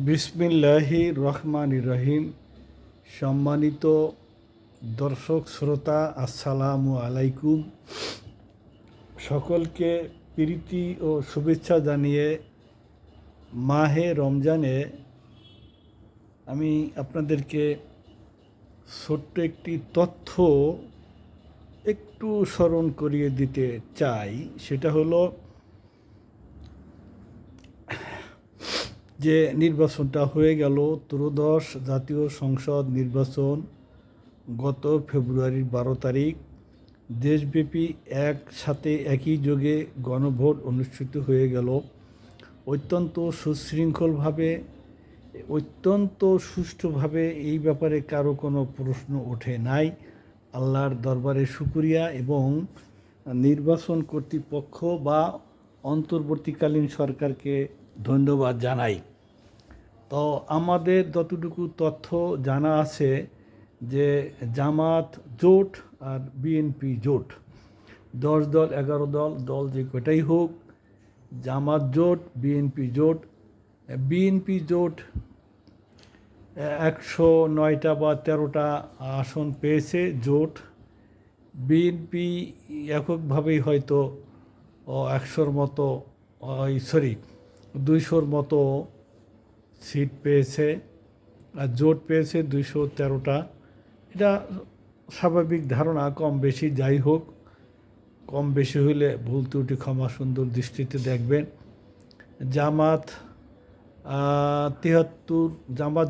বিসমিল্লাহির রহমানির রহিম। সম্মানিত দর্শক শ্রোতা, আসসালামু আলাইকুম। সকলকে প্রীতি ও শুভেচ্ছা জানিয়ে মাহে রমজানে আমি আপনাদেরকে ছোট্ট একটি তথ্য একটু স্মরণ করিয়ে দিতে চাই। সেটা হলো যে নির্বাচনটা হয়ে গেল, ত্রয়োদশ জাতীয় সংসদ নির্বাচন গত ফেব্রুয়ারির 12 তারিখ দেশব্যাপী একসাথে একই যোগে গণভোট অনুষ্ঠিত হয়ে গেল। অত্যন্ত সুশৃঙ্খলভাবে, অত্যন্ত সুষ্ঠুভাবে, এই ব্যাপারে কারো কোনো প্রশ্ন ওঠে নাই। আল্লাহর দরবারে শুকরিয়া এবং নির্বাচন কর্তৃপক্ষ বা অন্তর্বর্তীকালীন সরকারকে ধন্যবাদ জানাই। তো আমাদের যতটুকু তথ্য জানা আছে যে জামাত জোট আর বিএনপি জোট, 10 দল 11 দল, দল যে কটাই হোক, জামাত জোট বিএনপি জোট 109টা বা 13টা আসন পেয়েছে জোট। বিএনপি এককভাবেই হয়তো 100-র মতো 200-র মতো সিট পেয়েছে, আর জোট পেয়েছে 213টা। এটা স্বাভাবিক ধারণা, কম বেশি যাই হোক, কম বেশি হইলে ভুল ত্রুটি ক্ষমা সুন্দর দৃষ্টিতে দেখবেন। জামাত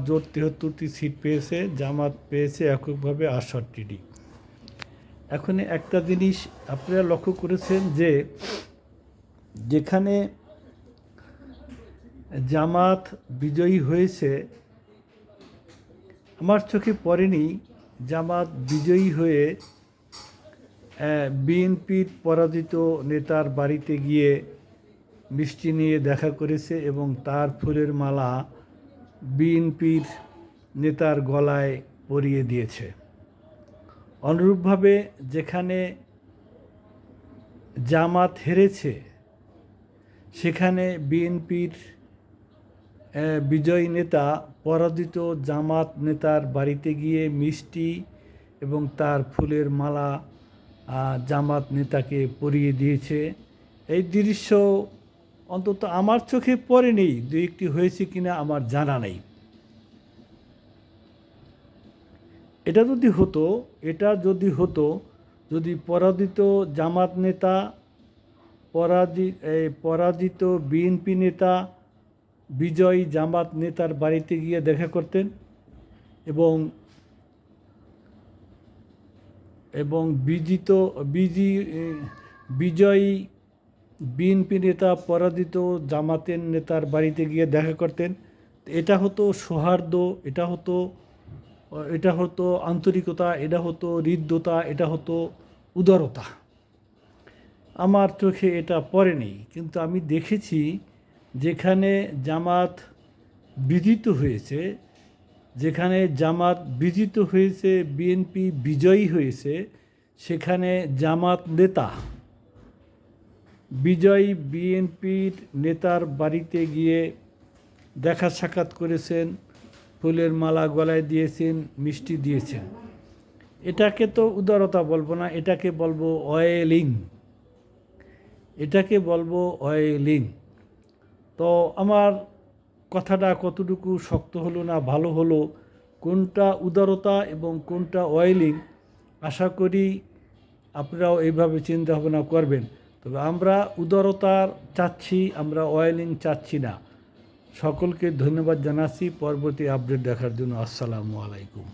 জোট 73টি সিট পেয়েছে, জামাত পেয়েছে এককভাবে 68টি। এখন একটা জিনিস আপনারা লক্ষ্য করেছেন যে যেখানে জামাত বিজয়ী হয়েছে, আমার চোখে পড়েনি জামাত বিজয়ী হয়ে বিএনপির পরাজিত নেতার বাড়িতে গিয়ে মিষ্টি নিয়ে দেখা করেছে এবং তার ফুলের মালা বিএনপির নেতার গলায় পরিয়ে দিয়েছে। অনুরূপভাবে যেখানে জামাত হেরেছে, সেখানে বিএনপির বিজয়ী নেতা পরাজিত জামাত নেতার বাড়িতে গিয়ে মিষ্টি এবং তার ফুলের মালা জামাত নেতাকে পরিয়ে দিয়েছে। এই দৃশ্য অন্তত আমার চোখে পড়েনি, দু একটি হয়েছে কিনা আমার জানা নেই। এটা যদি হতো যদি পরাজিত জামাত নেতা পরাজিত বিএনপি নেতা বিজয়ী জামাত নেতার বাড়িতে গিয়ে দেখা করতেন এবং বিজয়ী বিএনপি নেতা পরাজিত জামাতের নেতার বাড়িতে গিয়ে দেখা করতেন, এটা হতো সৌহার্দ্য, এটা হতো আন্তরিকতা, এটা হতো হৃদ্যতা, এটা হতো উদারতা। আমার চোখে এটা পড়েনি, কিন্তু আমি দেখেছি যেখানে জামাত বিজিত হয়েছে, বিএনপি বিজয়ী হয়েছে, সেখানে জামাত নেতা বিজয়ী বিএনপির নেতার বাড়িতে গিয়ে দেখা সাক্ষাৎ করেছেন, ফুলের মালা গলায় দিয়েছেন, মিষ্টি দিয়েছেন। এটাকে তো উদারতা বলবো না, এটাকে বলবো অয়েলিং। তো আমার কথাটা কতটুকু শক্ত হলো না ভালো হলো, কোনটা উদারতা এবং কোনটা অয়েলিং, আশা করি আপনারাও এইভাবে চিন্তা ভাবনা করবেন। তবে আমরা উদারতার চাচ্ছি, আমরা অয়েলিং চাচ্ছি না। সকলকে ধন্যবাদ জানাচ্ছি পরবর্তী আপডেট দেখার জন্য। আসসালামু আলাইকুম।